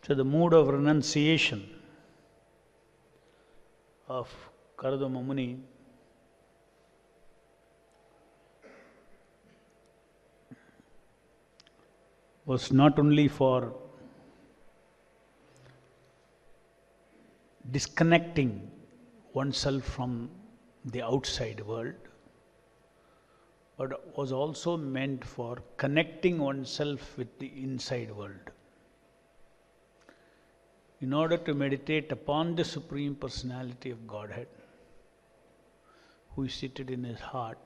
to the mood of renunciation of Kardama Muni, was not only for disconnecting oneself from the outside world, but was also meant for connecting oneself with the inside world. In order to meditate upon the Supreme Personality of Godhead, who is seated in his heart,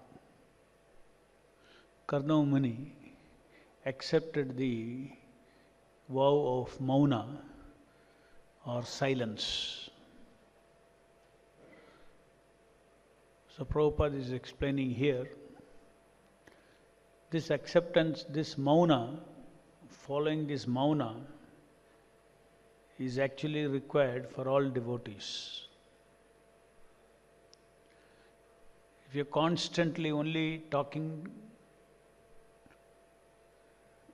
Kardama Muni accepted the vow of Mauna or silence. So Prabhupada is explaining here, this acceptance, this Mauna, following this Mauna, is actually required for all devotees. If you're constantly only talking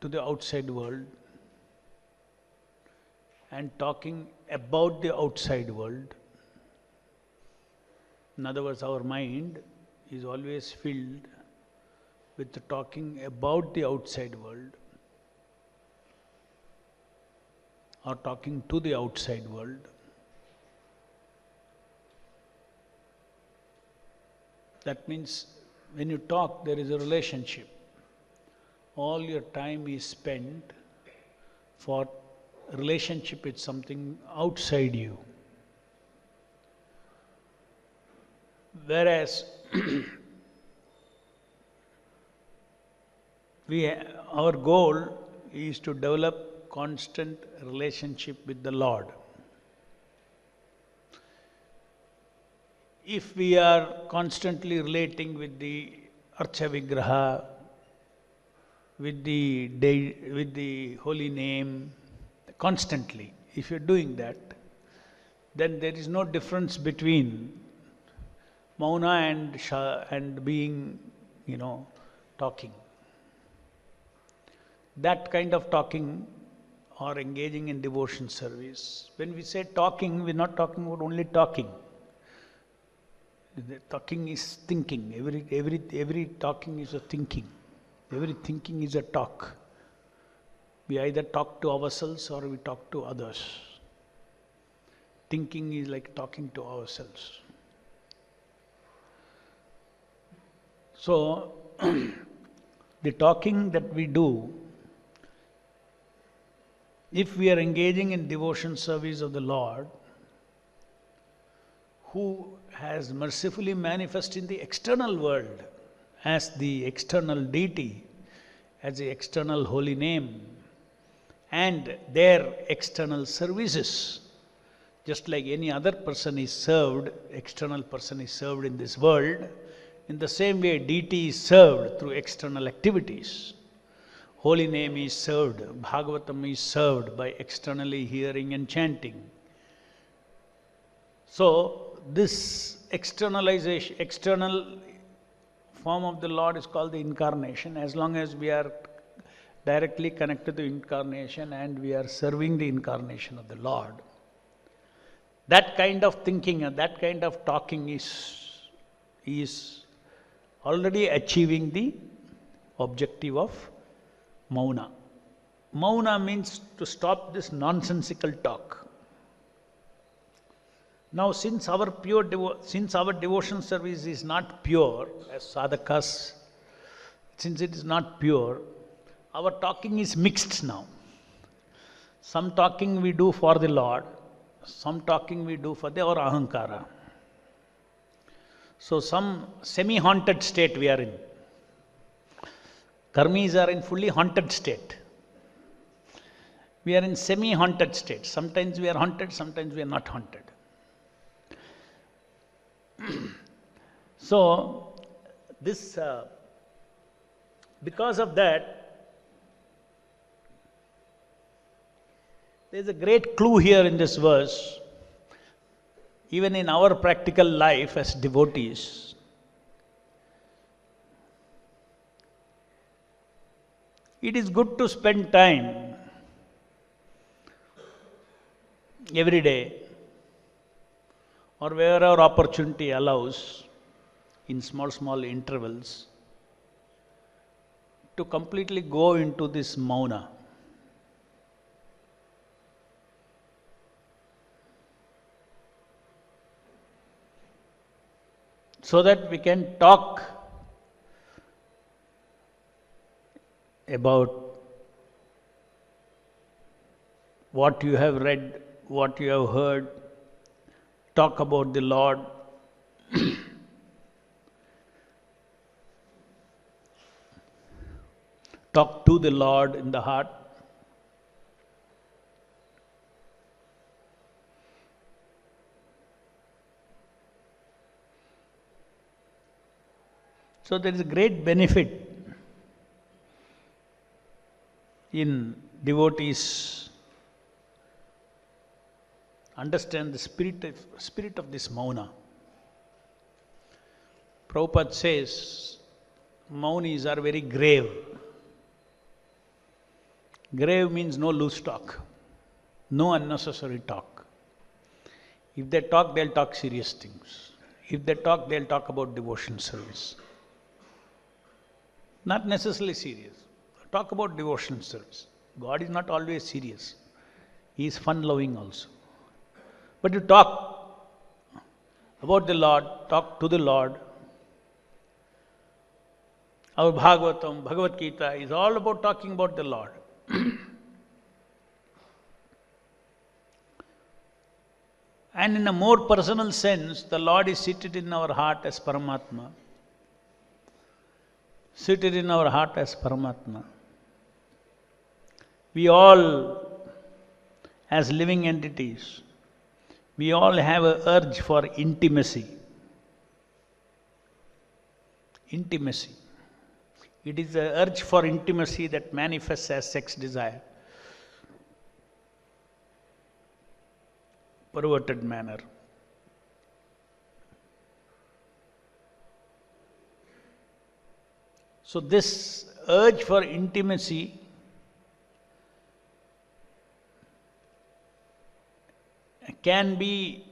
to the outside world and talking about the outside world, in other words, our mind is always filled with the talking about the outside world or talking to the outside world, that means when you talk, there is a relationship. All your time is spent for relationship with something outside you. Whereas our goal is to develop constant relationship with the Lord. If we are constantly relating with the Archa Vigraha, with the holy name, constantly, if you're doing that, then there is no difference between Mauna and being, talking. That kind of talking or engaging in devotion service. When we say talking, we're not talking about only talking. The talking is thinking. Every talking is a thinking. Every thinking is a talk. We either talk to ourselves or we talk to others. Thinking is like talking to ourselves. So, the talking that we do, if we are engaging in devotion service of the Lord, who has mercifully manifested in the external world as the external deity, as the external holy name, and their external services, just like any other person is served, external person is served in this world, in the same way deity is served through external activities. Holy name is served, Bhagavatam is served by externally hearing and chanting. So this external form of the Lord is called the incarnation. As long as we are directly connected to incarnation and we are serving the incarnation of the Lord, that kind of thinking and that kind of talking is already achieving the objective of Mauna. Mauna means to stop this nonsensical talk. Now, since our devotion service is not pure, as sadhakas, since it is not pure, our talking is mixed now. Some talking we do for the Lord, some talking we do for our ahankara. So some semi-haunted state we are in. Karmis are in fully haunted state. We are in semi-haunted state. Sometimes we are haunted, sometimes we are not haunted. So, this, because of that, there is a great clue here in this verse. Even in our practical life as devotees, it is good to spend time every day or wherever opportunity allows, in small intervals, to completely go into this mauna. So that we can talk about what you have read, what you have heard, talk about the Lord. Talk to the Lord in the heart. So there is a great benefit in devotees understand the spirit of this mauna. Prabhupada says, Maunis are very grave. Grave means no loose talk, no unnecessary talk. If they talk, they'll talk serious things. If they talk, they'll talk about devotion service. Not necessarily serious. Talk about devotion service. God is not always serious. He is fun-loving also. But you talk about the Lord, talk to the Lord. Our Bhagavatam, Bhagavad Gita is all about talking about the Lord. And in a more personal sense, the Lord is seated in our heart as Paramatma. Seated in our heart as Paramatma. We all, as living entities, we all have an urge for intimacy. Intimacy. It is the urge for intimacy that manifests as sex desire. Perverted manner. So this urge for intimacy can be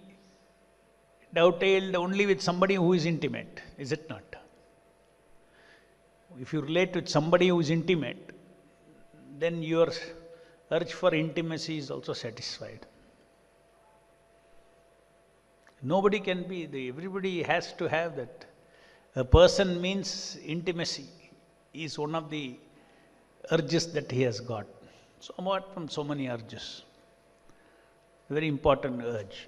dovetailed only with somebody who is intimate, is it not? If you relate with somebody who is intimate, then your urge for intimacy is also satisfied. Nobody can be, everybody has to have that. A person means intimacy is one of the urges that he has got. So apart from so many urges. Very important urge.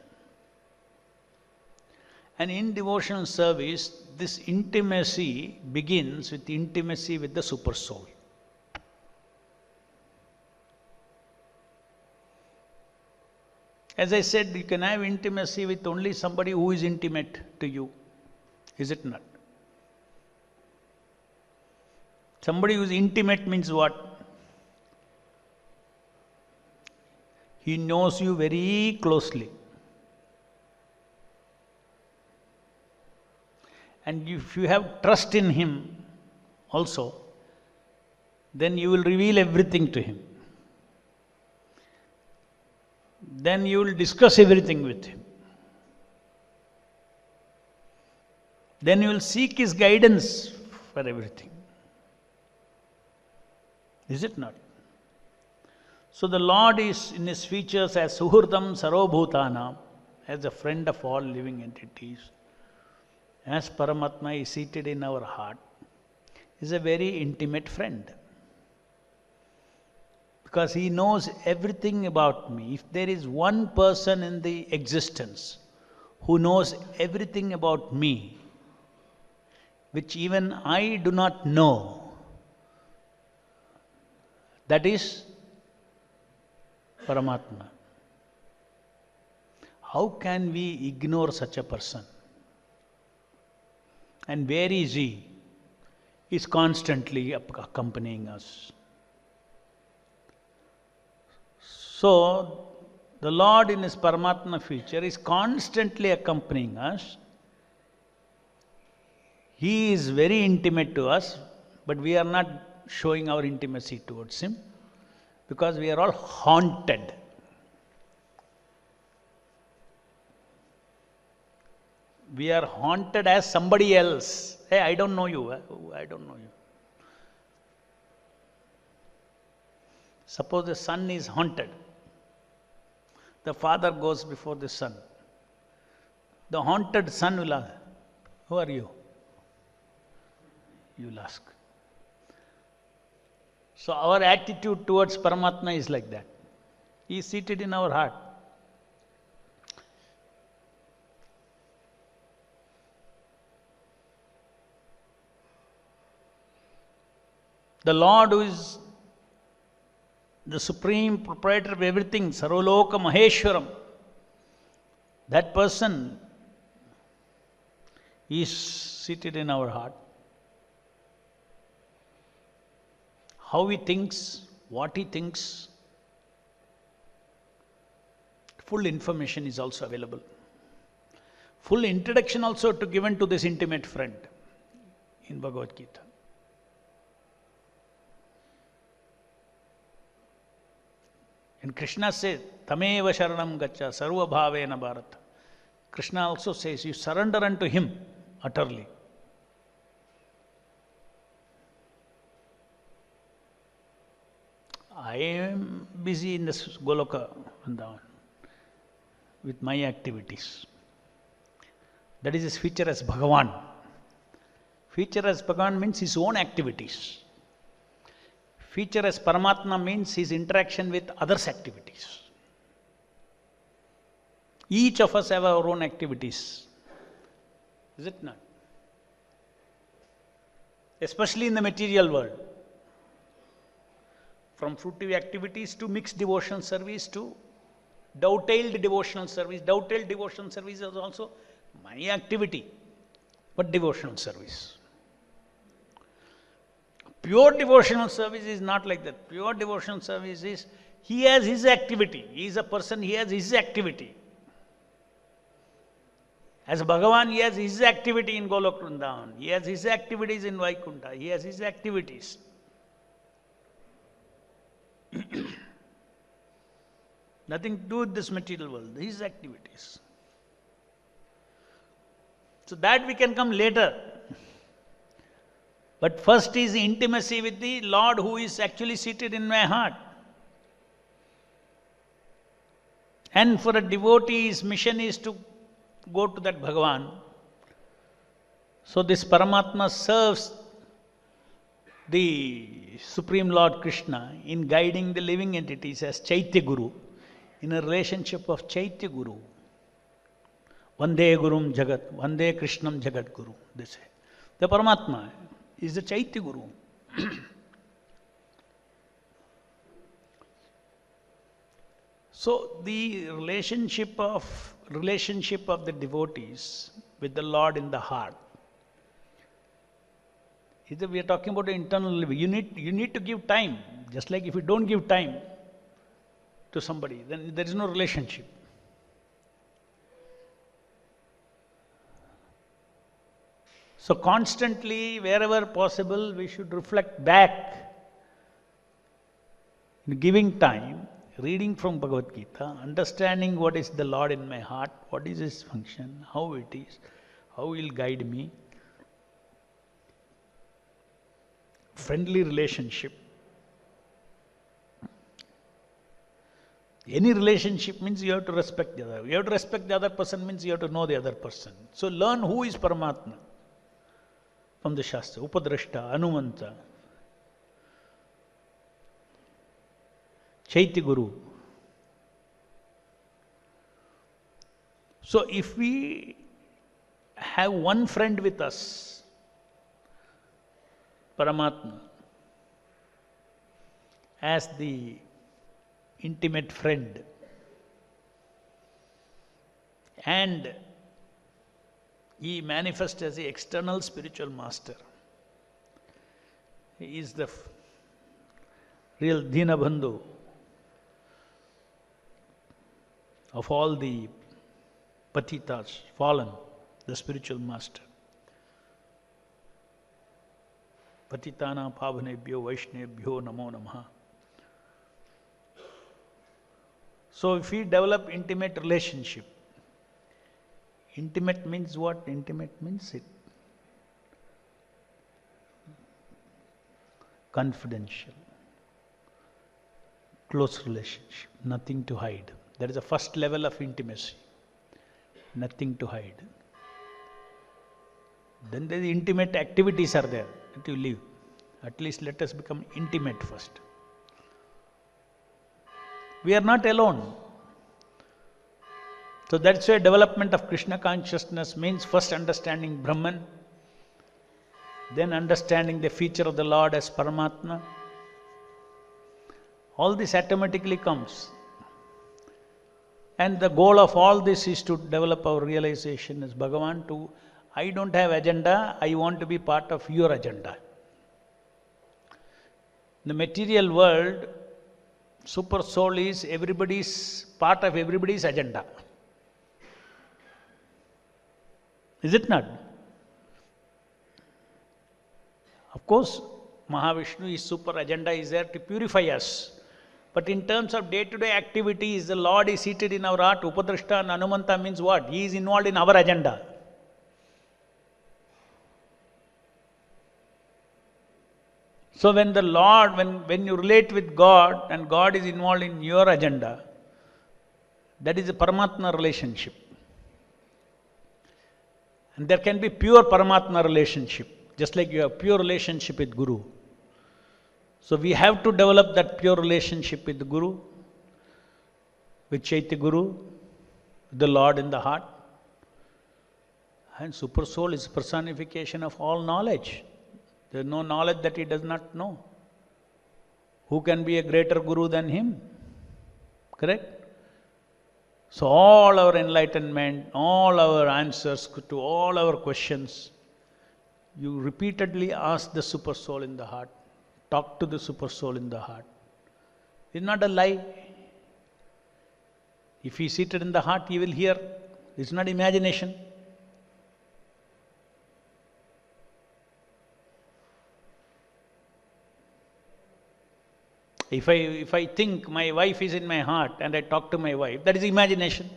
And in devotional service, this intimacy begins with intimacy with the super soul. As I said, you can have intimacy with only somebody who is intimate to you. Is it not? Somebody who is intimate means what? He knows you very closely. And if you have trust in him also, then you will reveal everything to him. Then you will discuss everything with him. Then you will seek his guidance for everything. Is it not? So the Lord is in his features as Suhurdam Sarvabhutanam, as a friend of all living entities. As Paramatma is seated in our heart, is a very intimate friend. Because he knows everything about me. If there is one person in the existence who knows everything about me, which even I do not know, that is Paramatma. How can we ignore such a person? And where is he? He is constantly accompanying us. So, the Lord in his Paramatma feature is constantly accompanying us. He is very intimate to us, but we are not showing our intimacy towards him because we are all haunted. We are haunted as somebody else. Hey, I don't know you. I don't know you. Suppose the son is haunted. The father goes before the son. The haunted son will ask, who are you? You will ask. So our attitude towards Paramatma is like that. He is seated in our heart. The Lord who is the supreme proprietor of everything, Sarvaloka Maheshwaram, that person is seated in our heart. How he thinks, what he thinks, full information is also available. Full introduction also to given to this intimate friend in Bhagavad Gita. And Krishna says, Tameva Sharanam Gacha Sarva Bhavena Bharata. Krishna also says, you surrender unto him utterly. I am busy in this Goloka Vrindavan with my activities. That is his feature as Bhagavan. Feature as Bhagavan means his own activities. Feature as Paramatma means his interaction with others' activities. Each of us have our own activities. Is it not? Especially in the material world. From fruitive activities to mixed devotional service to dovetailed devotional service. Dovetailed devotional service is also my activity, but devotional service. Pure devotional service is not like that. Pure devotional service is, he has his activity. He is a person, he has his activity. As Bhagavan, he has his activity in Golok Vrindavan. He has his activities in Vaikuntha. He has his activities. Nothing to do with this material world. His activities. So that we can come later. But first is intimacy with the Lord who is actually seated in my heart. And for a devotee, his mission is to go to that Bhagavan. So this Paramatma serves the Supreme Lord Krishna in guiding the living entities as Chaitya Guru, in a relationship of Chaitya Guru. Vande Gurum Jagat, Vande Krishnam Jagat Guru, they say. The Paramatma is the Chaitya Guru. So the relationship of the devotees with the Lord in the heart. We are talking about the internal living. You need to give time. Just like if you don't give time to somebody, then there is no relationship. So constantly, wherever possible, we should reflect back in giving time, reading from Bhagavad Gita, understanding what is the Lord in my heart, what is his function, how it is, how he will guide me. Friendly relationship. Any relationship means you have to respect the other. You have to respect the other person means you have to know the other person. So learn who is Paramatma from the Shastra. Upadrashta, Anumanta, Chaitya Guru. So if we have one friend with us, Paramatma, as the intimate friend, and he manifests as the external spiritual master. He is the real Dinabandhu of all the patitas, fallen, the spiritual master. Patitana Pavanebhyo Vaishnebhyo Namo Namaha. So if we develop intimate relationship, Intimate means what? Intimate means it. Confidential. Close relationship. Nothing to hide. That is the first level of intimacy. Nothing to hide. Then the intimate activities are there that you live. At least let us become intimate first. We are not alone. So that's why development of Krishna consciousness means first understanding Brahman, then understanding the feature of the Lord as Paramatma. All this automatically comes. And the goal of all this is to develop our realization as Bhagavan to, I don't have agenda, I want to be part of your agenda. In the material world, super soul is everybody's part of everybody's agenda. Is it not? Of course, Mahavishnu, his super agenda is there to purify us. But in terms of day-to-day activities, the Lord is seated in our heart. Upadrashta and Hanumanta means what? He is involved in our agenda. So when the Lord, when you relate with God and God is involved in your agenda, that is a Paramatma relationship. And there can be pure Paramatma relationship, just like you have pure relationship with Guru. So we have to develop that pure relationship with the Guru, with Chaitya Guru, with the Lord in the heart. And Super Soul is personification of all knowledge. There is no knowledge that he does not know. Who can be a greater Guru than him? Correct? So all our enlightenment, all our answers to all our questions, you repeatedly ask the Super Soul in the heart. Talk to the Super Soul in the heart. It's not a lie. If he is seated in the heart, he will hear. It's not imagination. If I think my wife is in my heart and I talk to my wife, that is imagination.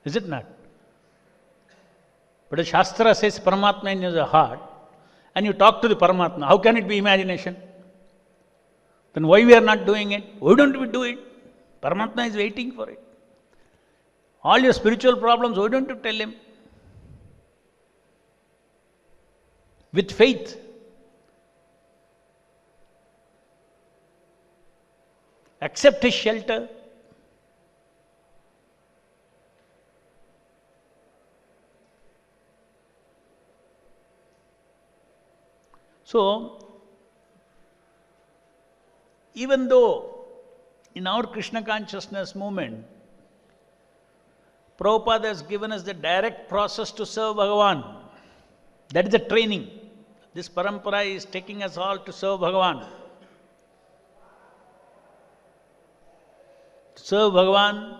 Is it not? But the Shastra says Paramatma in your heart, and you talk to the Paramatma. How can it be imagination? Then why we are not doing it? Why don't we do it? Paramatma is waiting for it. All your spiritual problems, why don't you tell him? With faith. Accept his shelter. So, even though in our Krishna consciousness movement, Prabhupada has given us the direct process to serve Bhagavan. That is the training. This parampara is taking us all to serve Bhagavan. To serve Bhagavan,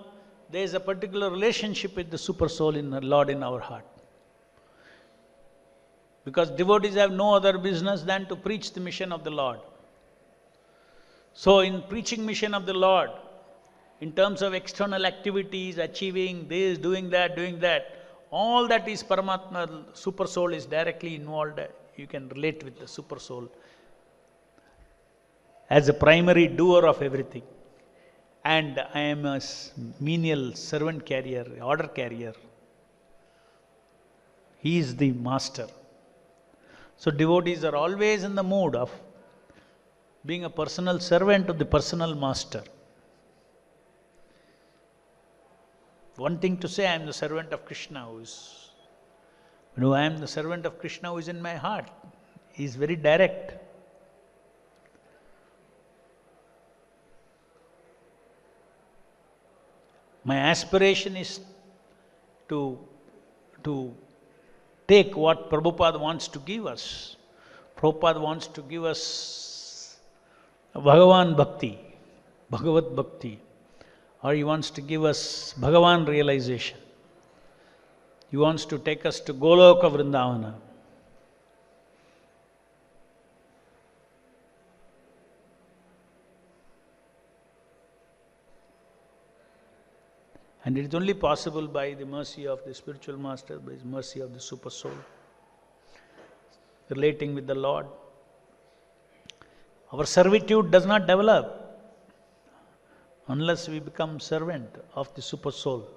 there is a particular relationship with the Super Soul in the Lord in our heart. Because devotees have no other business than to preach the mission of the Lord. So in preaching mission of the Lord, in terms of external activities, achieving this, doing that, all that is Paramatma, Super Soul is directly involved. You can relate with the Super Soul as a primary doer of everything. And I am a menial servant carrier, order carrier. He is the master. So devotees are always in the mood of being a personal servant of the personal master. One thing to say, I am the servant of Krishna I am the servant of Krishna who is in my heart. He is very direct. My aspiration is to take what Prabhupada wants to give us. Prabhupada wants to give us Bhagavan Bhakti, Bhagavat Bhakti, or he wants to give us Bhagavan realization. He wants to take us to Goloka Vrindavana. And it is only possible by the mercy of the spiritual master, by the mercy of the super soul, relating with the Lord. Our servitude does not develop unless we become servant of the super soul.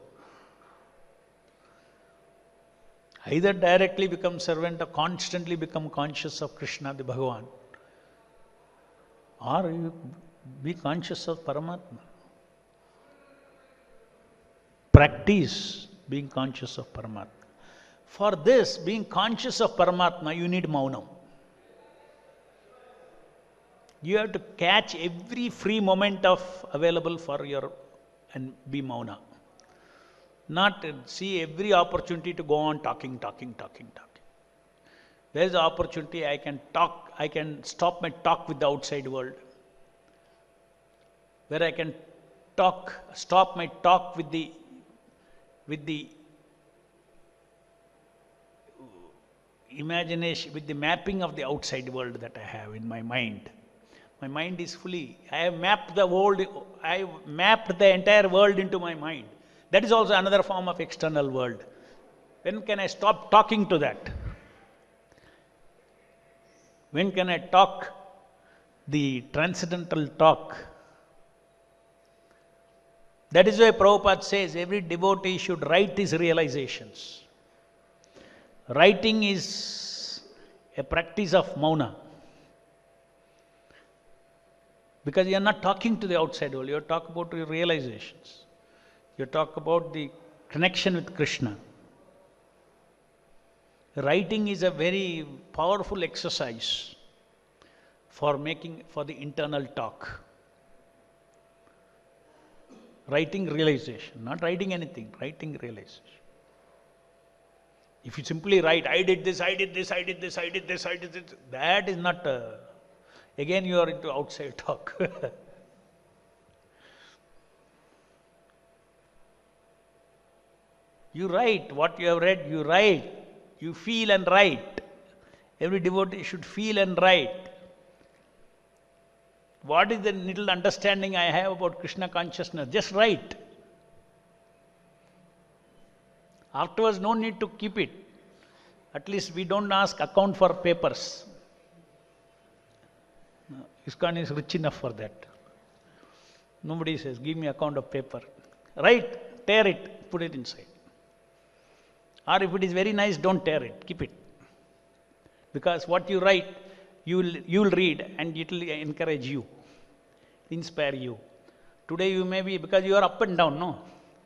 Either directly become servant or constantly become conscious of Krishna, the Bhagavan, or you be conscious of Paramatma. Practice being conscious of Paramatma. For this, being conscious of Paramatma, you need Maunam. You have to catch every free moment available for your and be Mauna. Not see every opportunity to go on talking. There is an opportunity I can talk, I can stop my talk with the outside world. Where I can stop my talk with the imagination, with the mapping of the outside world that I have in my mind. My mind is fully, I have mapped the entire world into my mind. That is also another form of external world. When can I stop talking to that? When can I talk the transcendental talk? That is why Prabhupada says every devotee should write his realizations. Writing is a practice of Mauna. Because you are not talking to the outside world, you talk about your realizations. You talk about the connection with Krishna. Writing is a very powerful exercise for the internal talk. Writing realization, not writing anything, writing realization. If you simply write, I did this, that is not, again you are into outside talk. You write what you have read, you write, you feel and write. Every devotee should feel and write. What is the little understanding I have about Krishna consciousness? Just write. Afterwards, no need to keep it. At least we don't ask account for papers. No, ISKCON is rich enough for that. Nobody says, give me account of paper. Write, tear it, put it inside. Or if it is very nice, don't tear it, keep it. Because what you write, you will read and it will encourage you, inspire you. Today you may be, because you are up and down, no?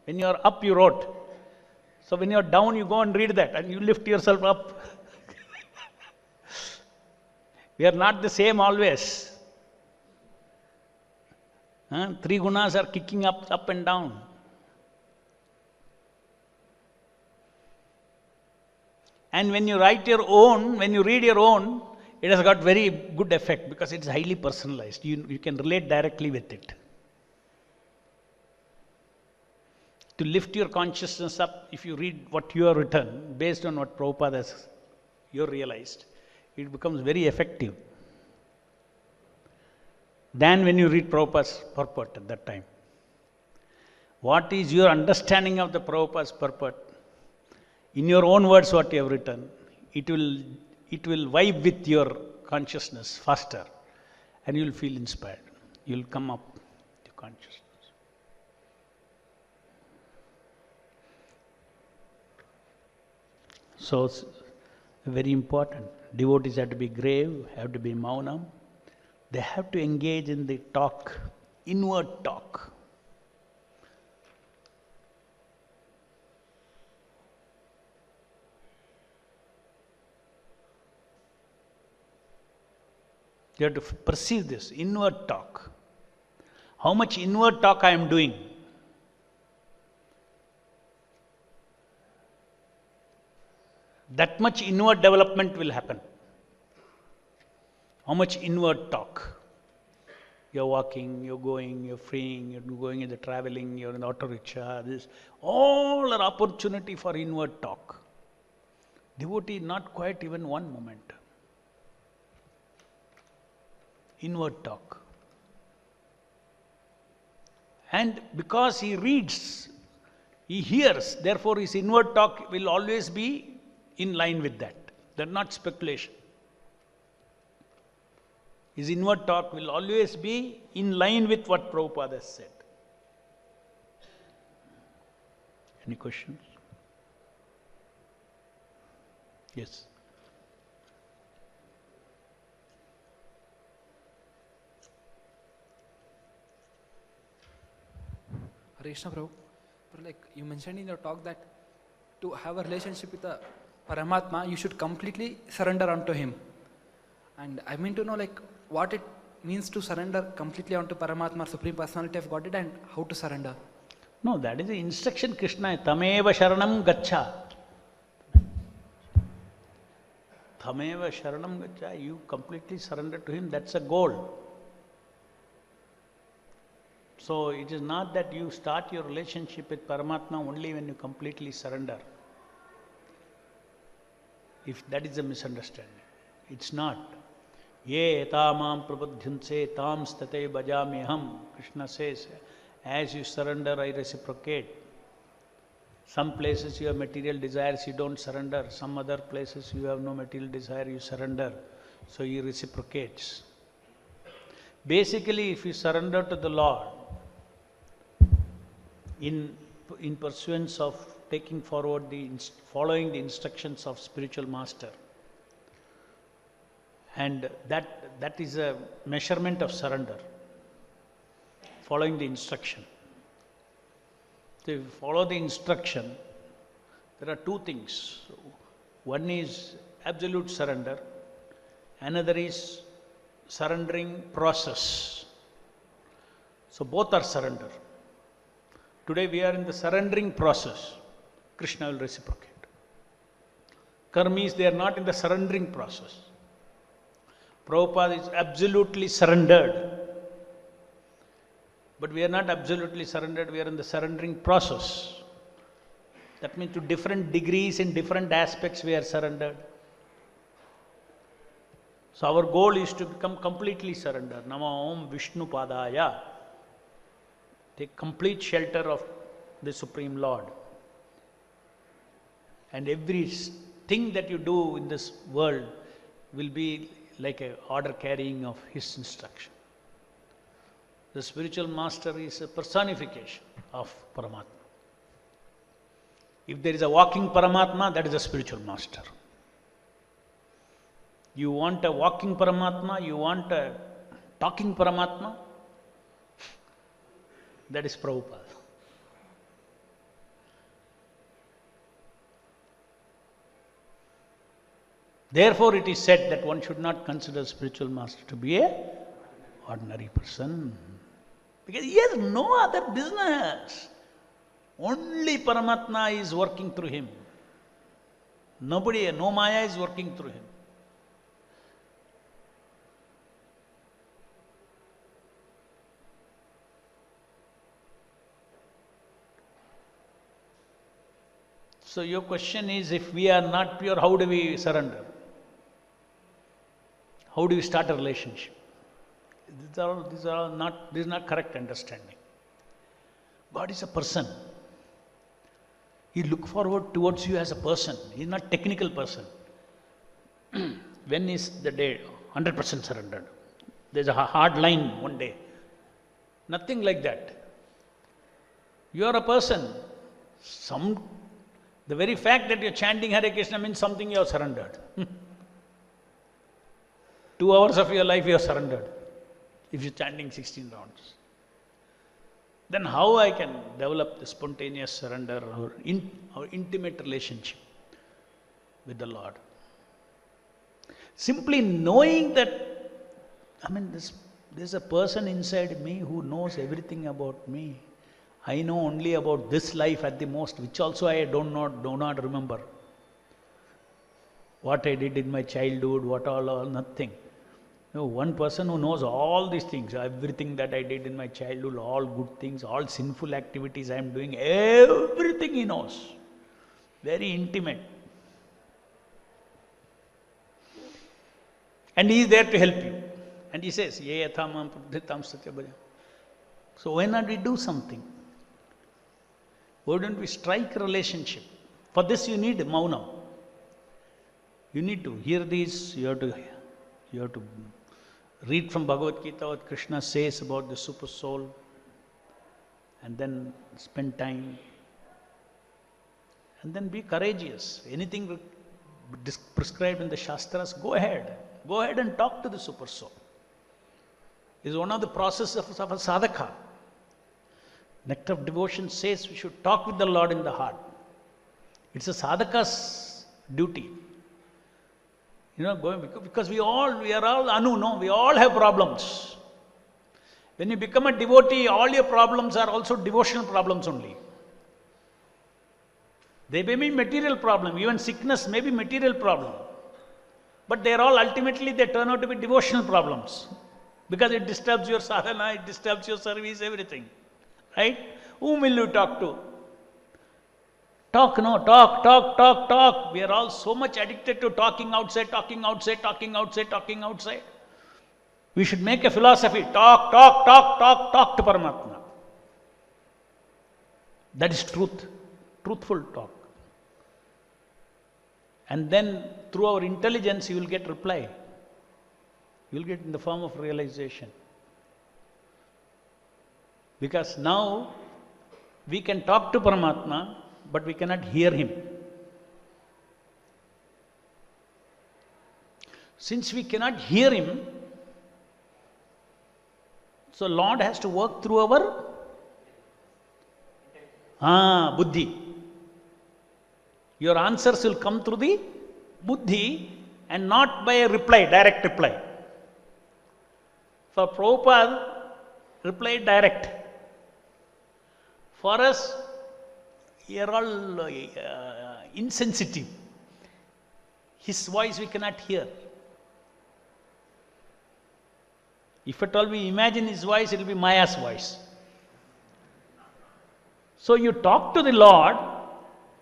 When you are up, you wrote. So when you are down, you go and read that and you lift yourself up. We are not the same always. Three gunas are kicking up and down. And when you write your own, when you read your own, it has got very good effect because it is highly personalized. You can relate directly with it. To lift your consciousness up, if you read what you have written, based on what Prabhupada has you realized, it becomes very effective than when you read Prabhupada's purport at that time. What is your understanding of the Prabhupada's purport? In your own words, what you have written, it will vibe with your consciousness faster and you will feel inspired. You will come up to consciousness. So, it's very important. Devotees have to be grave, have to be maunam. They have to engage in the talk, inward talk. You have to perceive this, inward talk. How much inward talk I am doing? That much inward development will happen. How much inward talk? You're walking, you're going, you're freeing, you're going in the traveling, you're in the auto rickshaw, this, all are opportunity for inward talk. Devotee, not quite even one moment. Inward talk. And because he reads He hears, therefore his inward talk will always be in line with that. That's not speculation. His inward talk will always be in line with what Prabhupada has said. Any questions? Yes. Hare Krishna Prabhu, like you mentioned in your talk that to have a relationship with the Paramatma, you should completely surrender unto him. And I mean to know like what it means to surrender completely unto Paramatma, Supreme Personality of Godhead, and how to surrender. No, that is the instruction Krishna. Tameva sharanam gaccha. Tameva sharanam gaccha. You completely surrender to him. That's a goal. So it is not that you start your relationship with Paramatma only when you completely surrender. If that is a misunderstanding. It's not. Ye etamam prabudhyunse tam state bhajamiham. Krishna says, as you surrender, I reciprocate. Some places you have material desires, you don't surrender. Some other places you have no material desire, you surrender. So he reciprocates. Basically, if you surrender to the Lord, in pursuance of taking forward following the instructions of spiritual master, and that is a measurement of surrender, following the instruction. So if you follow the instruction, there are two things. One is absolute surrender, another is surrendering process. So both are surrender. Today we are in the surrendering process. Krishna will reciprocate. Karmis, they are not in the surrendering process. Prabhupada is absolutely surrendered. But we are not absolutely surrendered, we are in the surrendering process. That means to different degrees in different aspects we are surrendered. So our goal is to become completely surrendered. Nama Om Vishnu Padaya. Take complete shelter of the Supreme Lord. And every thing that you do in this world will be like an order carrying of his instruction. The spiritual master is a personification of Paramatma. If there is a walking Paramatma, that is a spiritual master. You want a walking Paramatma, you want a talking Paramatma, that is Prabhupada. Therefore, it is said that one should not consider spiritual master to be a ordinary person. Because he has no other business. Only Paramatma is working through him. Nobody, no Maya is working through him. So your question is, if we are not pure, how do we surrender? How do we start a relationship? This is not correct understanding. God is a person. He looks forward towards you as a person. He is not technical person. When is the day 100% surrendered? There's a hard line one day. Nothing like that. You are a person. The very fact that you're chanting Hare Krishna means something you have surrendered. 2 hours of your life you have surrendered. If you're chanting 16 rounds. Then how I can develop the spontaneous surrender or intimate relationship with the Lord? Simply knowing that, there's a person inside me who knows everything about me. I know only about this life at the most, which also I do not remember. What I did in my childhood, what all nothing. No, one person who knows all these things, everything that I did in my childhood, all good things, all sinful activities I am doing, everything he knows. Very intimate. And he is there to help you. And he says, Ye yathamam pradhitam satya bhaja. So why not we do something? Why don't we strike a relationship? For this you need mauna. You need to hear these, you have to read from Bhagavad Gita what Krishna says about the super soul, and then spend time, and then be courageous. Anything prescribed in the Shastras, go ahead. Go ahead and talk to the super soul. It's one of the processes of a sadhaka. Nectar of Devotion says we should talk with the Lord in the heart. It's a sadhaka's duty. Because we are all anu, no? We all have problems. When you become a devotee, all your problems are also devotional problems only. They may be material problem, even sickness may be material problem. But they turn out to be devotional problems. Because it disturbs your sadhana, it disturbs your service, everything. Right? Whom will you talk to? Talk. We are all so much addicted to talking outside. We should make a philosophy. Talk to Paramatma. That is truth. Truthful talk. And then through our intelligence you will get reply. You will get in the form of realization. Because now we can talk to Paramatma, but we cannot hear him. Since we cannot hear him, so Lord has to work through our buddhi. Your answers will come through the buddhi and not by a reply, direct reply. For Prabhupada, reply direct. For us, we are all insensitive. His voice we cannot hear. If at all we imagine his voice, it will be Maya's voice. So you talk to the Lord,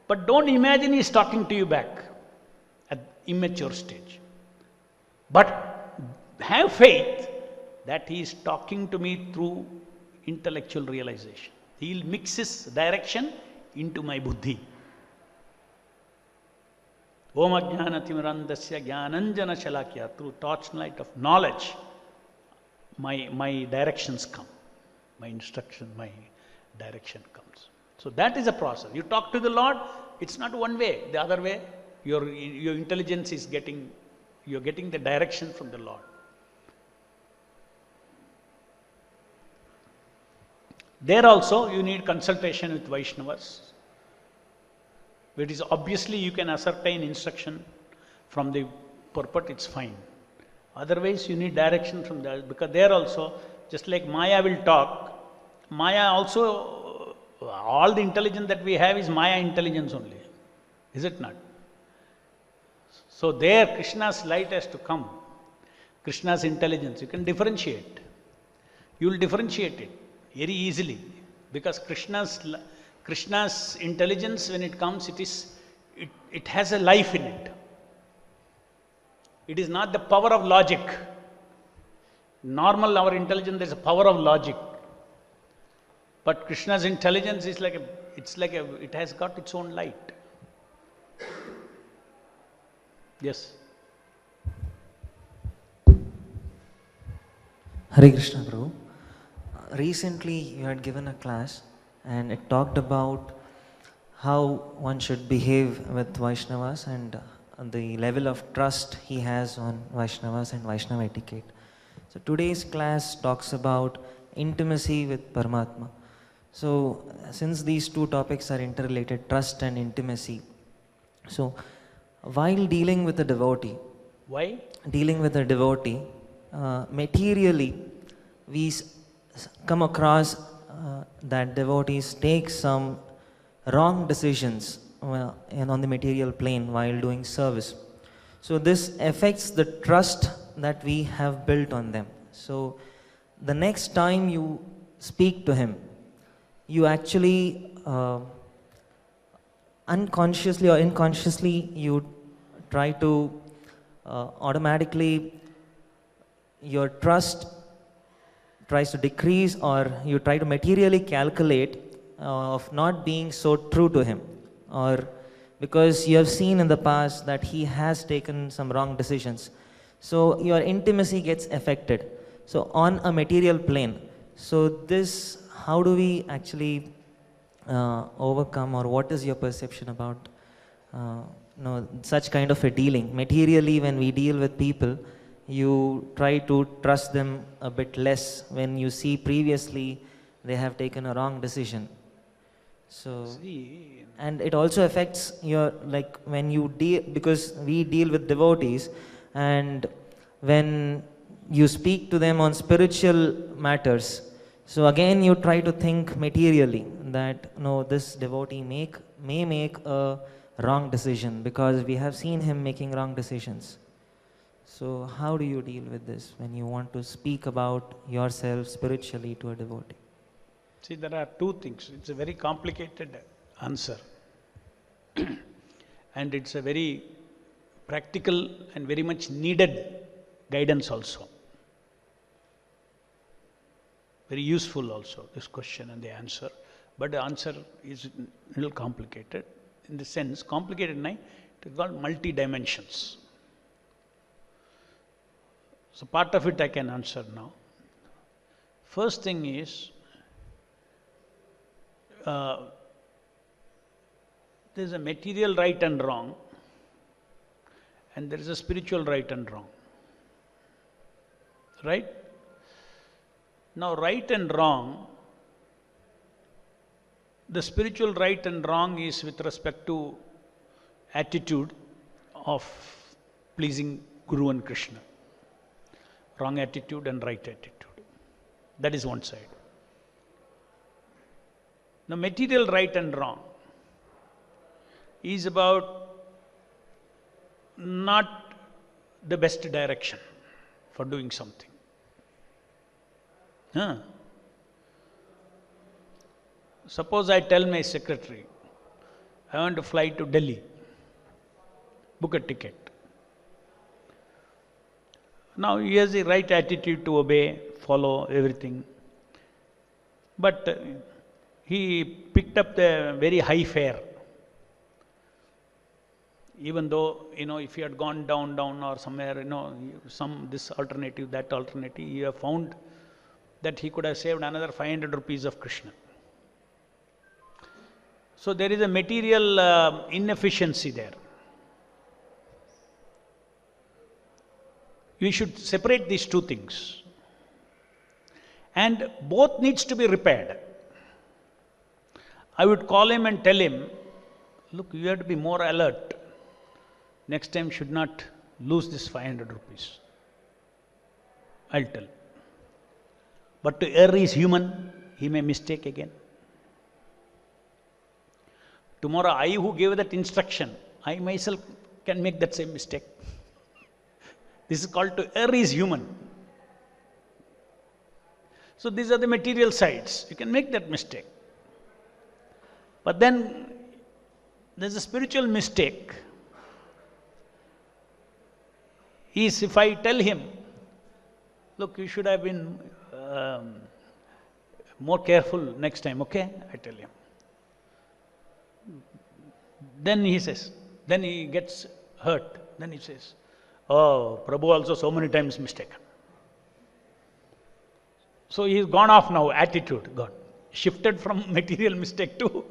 but don't imagine he is talking to you back at immature stage. But have faith that he is talking to me through intellectual realization. He will mix his direction into my buddhi. Om ajnanatimrandasya jnananjana shalakya. Through torchlight of knowledge, my directions come. My instruction, my direction comes. So that is a process. You talk to the Lord, it's not one way. The other way, your intelligence is you're getting the direction from the Lord. There also you need consultation with Vaishnavas. It is obviously you can ascertain instruction from the purport, it's fine. Otherwise you need direction from there, because there also, just like Maya will talk, Maya also, all the intelligence that we have is Maya intelligence only. Is it not? So there Krishna's light has to come. Krishna's intelligence, you can differentiate. You will differentiate it very easily, because Krishna's intelligence, when it comes, it has a life in it. It is not the power of logic. Normal, our intelligence, there is a power of logic. But Krishna's intelligence is it has got its own light. Yes. Hare Krishna, Prabhu. Recently you had given a class and it talked about how one should behave with Vaishnavas and the level of trust he has on Vaishnavas and Vaishnava etiquette. So today's class talks about intimacy with Paramatma. So since these two topics are interrelated, trust and intimacy, so while dealing with a devotee, materially we come across that devotees take some wrong decisions and on the material plane while doing service. So this affects the trust that we have built on them. So the next time you speak to him, you actually unconsciously or unconsciously you try to automatically, your trust tries to decrease, or you try to materially calculate of not being so true to him, or because you have seen in the past that he has taken some wrong decisions. So your intimacy gets affected. So on a material plane, so this, how do we actually overcome, or what is your perception about such kind of a dealing? Materially, when we deal with people, you try to trust them a bit less when you see previously they have taken a wrong decision. So, See, and it also affects your, like when you deal, because we deal with devotees, and when you speak to them on spiritual matters, so again you try to think materially that no, this devotee may make a wrong decision because we have seen him making wrong decisions. So how do you deal with this when you want to speak about yourself spiritually to a devotee? see, there are two things. It's a very complicated answer. And it's a very practical and very much needed guidance also. Very useful also, this question and the answer. But the answer is a little complicated. In the sense, complicated, it is called multi-dimensions. So part of it I can answer now. First thing is, there is a material right and wrong, and there is a spiritual right and wrong. Right? Now, right and wrong, the spiritual right and wrong is with respect to attitude of pleasing Guru and Krishna. Wrong attitude and right attitude. That is one side. The material right and wrong is about not the best direction for doing something. Suppose I tell my secretary, I want to fly to Delhi, book a ticket. Now he has the right attitude to obey, follow everything. But he picked up the very high fare. Even though, if he had gone down or somewhere, this alternative, that alternative, he have found that he could have saved another 500 rupees of Krishna. So there is a material inefficiency there. We should separate these two things. And both needs to be repaired. I would call him and tell him, look, you have to be more alert. Next time should not lose this 500 rupees. I'll tell. But to err is human, he may mistake again. Tomorrow I who gave that instruction, I myself can make that same mistake. This is called to err is human. So these are the material sides. You can make that mistake. But then there's a spiritual mistake. Is if I tell him, look, you should have been more careful next time, okay? I tell him. Then he says, then he gets hurt. Then he says, oh, Prabhu also so many times mistaken. So he's gone off now, attitude gone. Shifted from material mistake to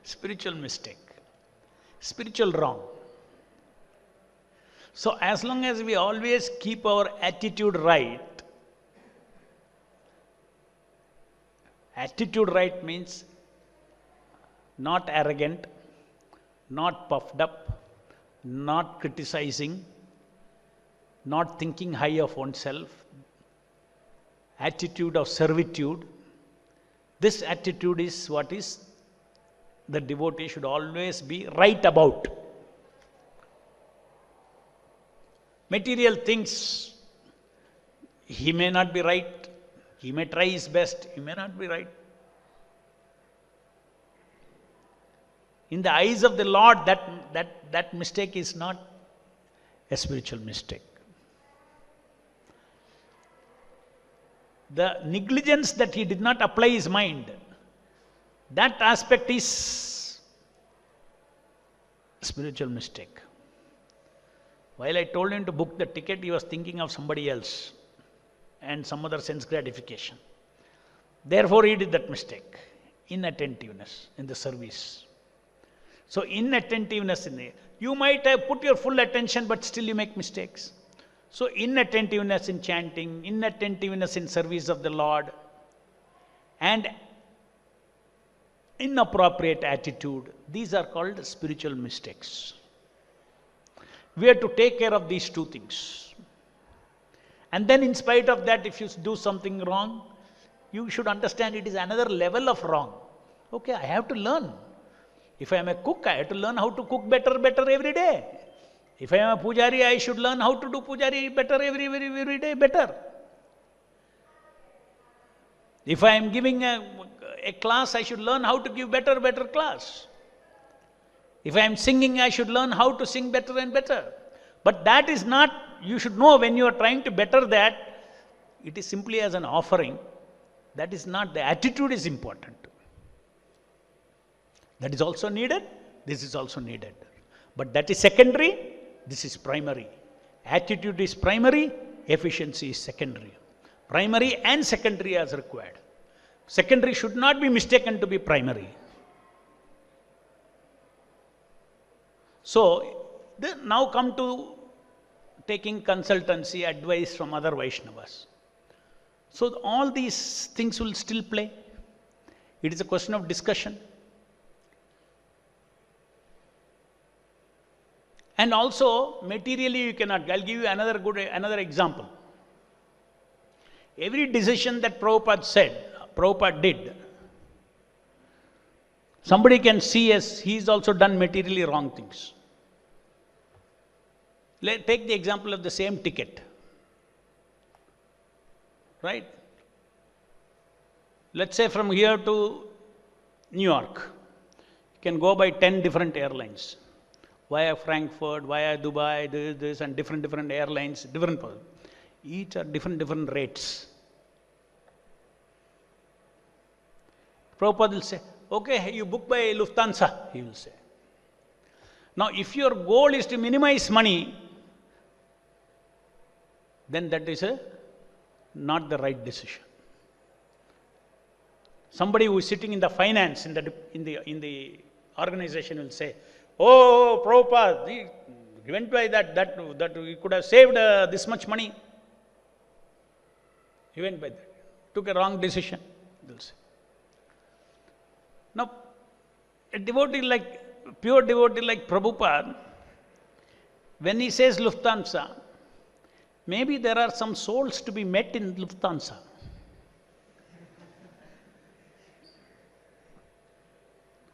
spiritual mistake. Spiritual wrong. So as long as we always keep our attitude right means not arrogant, not puffed up, not criticizing, not thinking high of oneself, attitude of servitude. This attitude is what is the devotee should always be right about. Material things, he may not be right, he may try his best, he may not be right. In the eyes of the Lord, that mistake is not a spiritual mistake. The negligence that he did not apply his mind, That aspect is spiritual mistake. While I told him to book the ticket, he was thinking of somebody else and some other sense gratification. Therefore, he did that mistake. Inattentiveness in the service. So, inattentiveness you might have put your full attention, but still you make mistakes. So, inattentiveness in chanting, inattentiveness in service of the Lord, and inappropriate attitude, these are called spiritual mistakes. We have to take care of these two things. And then in spite of that, if you do something wrong, you should understand it is another level of wrong. Okay, I have to learn. If I am a cook, I have to learn how to cook better every day. If I am a pujari, I should learn how to do pujari better every day better. If I am giving a class, I should learn how to give better class. If I am singing, I should learn how to sing better and better. But that is not, you should know when you are trying to better that, it is simply as an offering. That is not, the attitude is important. That is also needed, this is also needed. But that is secondary, this is primary. Attitude is primary, efficiency is secondary. Primary and secondary as required. Secondary should not be mistaken to be primary. So, now come to taking consultancy, advice from other Vaishnavas. So, all these things will still play. It is a question of discussion. And also, materially you cannot. I'll give you another example. Every decision that Prabhupada did, somebody can see as he's also done materially wrong things. Take the example of the same ticket. Right? Let's say from here to New York, you can go by 10 different airlines. Via Frankfurt, via Dubai, this and different airlines, different. Each are different rates. Prabhupada will say, okay, you book by Lufthansa, he will say. Now, if your goal is to minimize money, then that is not the right decision. Somebody who is sitting in the finance, in the organization will say, oh, Prabhupada, he went by that we could have saved this much money. He went by that. Took a wrong decision, they'll say. Now, a devotee pure devotee like Prabhupada, when he says Lufthansa, maybe there are some souls to be met in Lufthansa.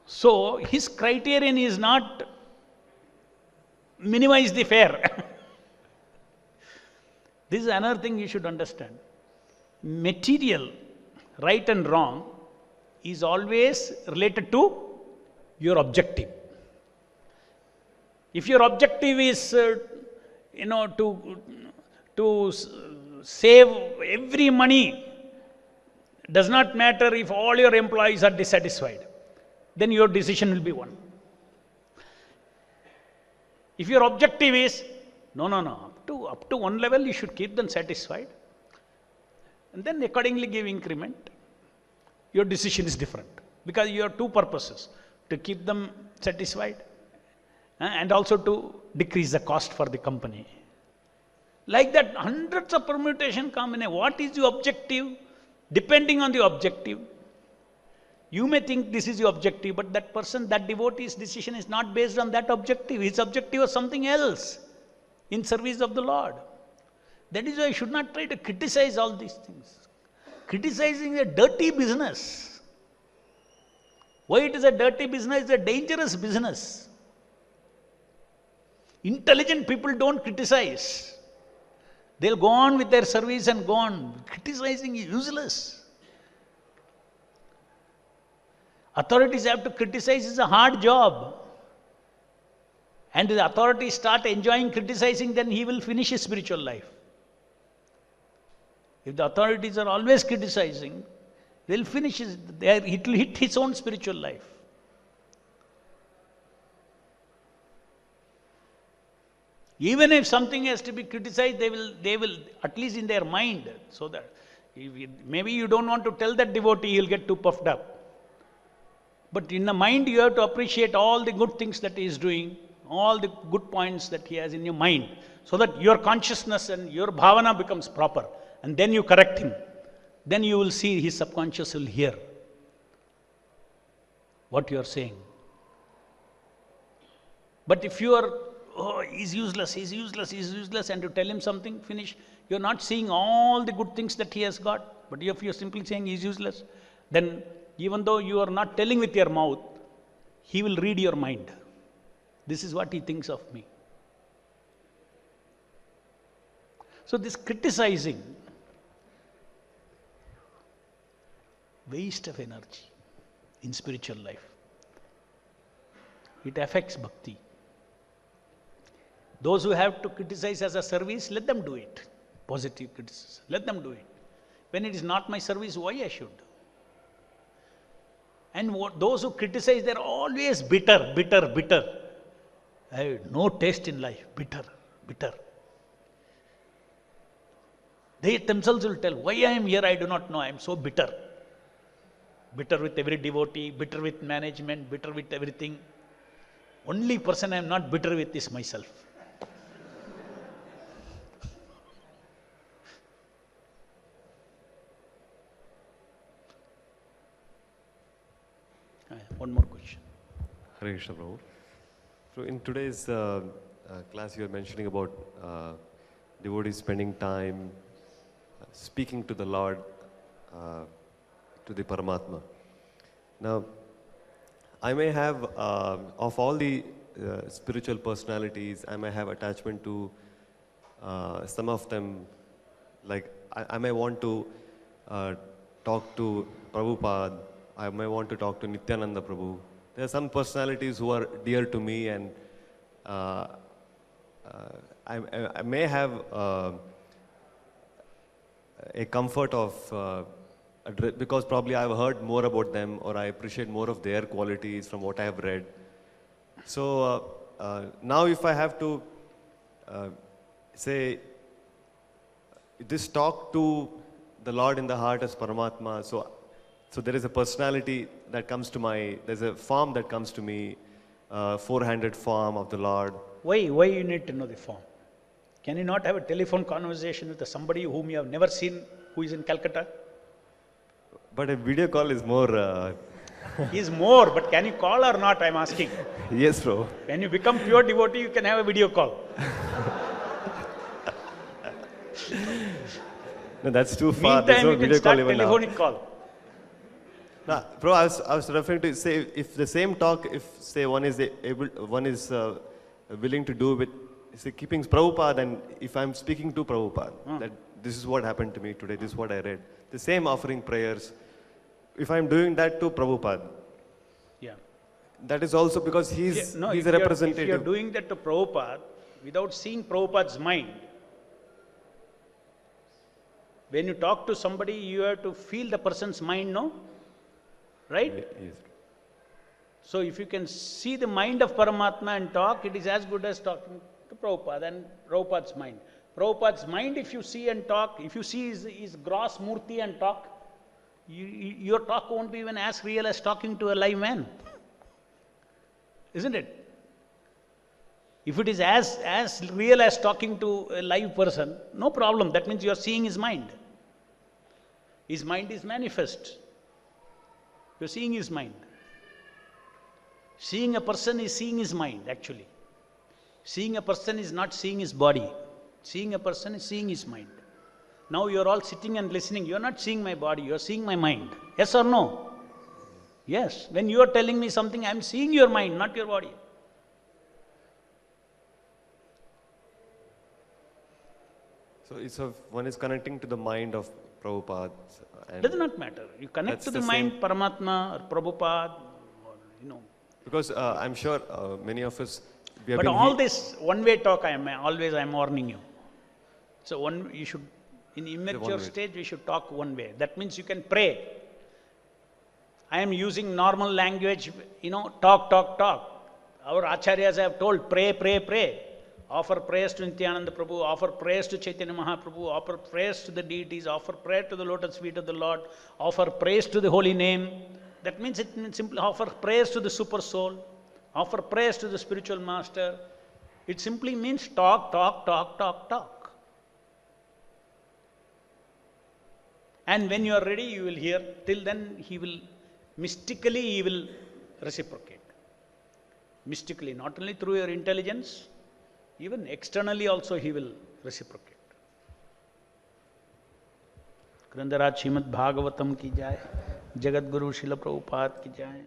So, his criterion is not minimize the fare. This is another thing you should understand. Material, right and wrong, is always related to your objective. If your objective is, to save every money, does not matter if all your employees are dissatisfied, then your decision will be one. If your objective is, no, up to one level you should keep them satisfied, and then accordingly give increment, your decision is different. Because you have two purposes, to keep them satisfied and also to decrease the cost for the company. Like that, hundreds of permutations come in. What is your objective? Depending on the objective, you may think this is your objective, but that person, that devotee's decision is not based on that objective. His objective was something else in service of the Lord. That is why you should not try to criticize all these things. Criticizing is a dirty business. Why it is a dirty business? It's a dangerous business. Intelligent people don't criticize. They'll go on with their service and go on. Criticizing is useless. Authorities have to criticize, is a hard job. And if the authorities start enjoying criticizing, then he will finish his spiritual life. If the authorities are always criticizing, They'll finish it will hit his own spiritual life. Even if something has to be criticized, they will at least in their mind, so that maybe you don't want to tell that devotee, he'll get too puffed up. But in the mind, you have to appreciate all the good things that he is doing, all the good points that he has in your mind, so that your consciousness and your bhavana becomes proper. And then you correct him. Then you will see his subconscious will hear what you are saying. But if you are, oh, he's useless, and you tell him something, finish. You're not seeing all the good things that he has got. But if you're simply saying he's useless, then even though you are not telling with your mouth, he will read your mind. This is what he thinks of me. So this criticizing, waste of energy in spiritual life. It affects bhakti. Those who have to criticize as a service, let them do it. Positive criticism, let them do it. When it is not my service, why I should? And those who criticize, they're always bitter. I have no taste in life, bitter. They themselves will tell, why I am here, I do not know, I am so bitter. Bitter with every devotee, bitter with management, bitter with everything. Only person I am not bitter with is myself. One more question. Hare Krishna, Prabhu. So in today's class, you were mentioning about devotees spending time speaking to the Lord, to the Paramatma. Now, I may have, of all the spiritual personalities, I may have attachment to some of them. Like, I may want to talk to Prabhupada, I may want to talk to Nityananda Prabhu. There are some personalities who are dear to me, and I may have a comfort of, because probably I've heard more about them, or I appreciate more of their qualities from what I have read. So now if I have to say, this talk to the Lord in the heart as Paramatma, so there is a personality that comes to there's a form that comes to me, four-handed form of the Lord. Why you need to know the form? Can you not have a telephone conversation with somebody whom you have never seen, who is in Calcutta? But a video call is more... Is more, but can you call or not, I'm asking. Yes, bro. When you become pure devotee, you can have a video call. No, that's too far. Meantime, There's no you can video start call even telephonic now. call. No, bro, I was referring to, say, if the same talk, if say one is willing to do with, say, keeping Prabhupada, and if I'm speaking to Prabhupada, that this is what happened to me today, this is what I read. The same offering prayers, if I'm doing that to Prabhupada, Yeah. that is also because he's a If representative. you're doing that to Prabhupada, without seeing Prabhupada's mind, when you talk to somebody, you have to feel the person's mind, no? Right? Yes. So if you can see the mind of Paramatma and talk, it is as good as talking to Prabhupada and Prabhupada's mind. Prabhupada's mind, if you see and talk, if you see his gross murti and talk, your talk won't be even as real as talking to a live man. Isn't it? If it is as real as talking to a live person, no problem. That means you are seeing his mind. His mind is manifest. You're seeing his mind. Seeing a person is seeing his mind, actually. Seeing a person is not seeing his body. Seeing a person is seeing his mind. Now you're all sitting and listening. You're not seeing my body, you're seeing my mind. Yes or no? Yes. When you are telling me something, I'm seeing your mind, not your body. So it's one is connecting to the mind of Prabhupada. And Does not matter. You connect That's to the the mind, same. Paramatma or Prabhupada, or. Because I'm sure many of us, we have But been all this one-way talk, I'm warning you. So you should, in immature one-way. stage, we should talk one way. That means you can pray. I am using normal language, talk, talk, talk. Our acharyas have told, pray, pray, pray. Offer prayers to Nityananda Prabhu, offer prayers to Chaitanya Mahaprabhu, offer prayers to the deities, offer prayer to the lotus feet of the Lord, offer praise to the holy name. That means it means simply offer prayers to the super soul, offer prayers to the spiritual master. It simply means talk, talk, talk, talk, talk. And when you are ready, you will hear. Till then, he will reciprocate. Mystically, not only through your intelligence, even externally also he will reciprocate. ग्रंथराज Shrimad Bhagavatam की जाए, जगत गुरु शिल प्रभुपाद की जाए.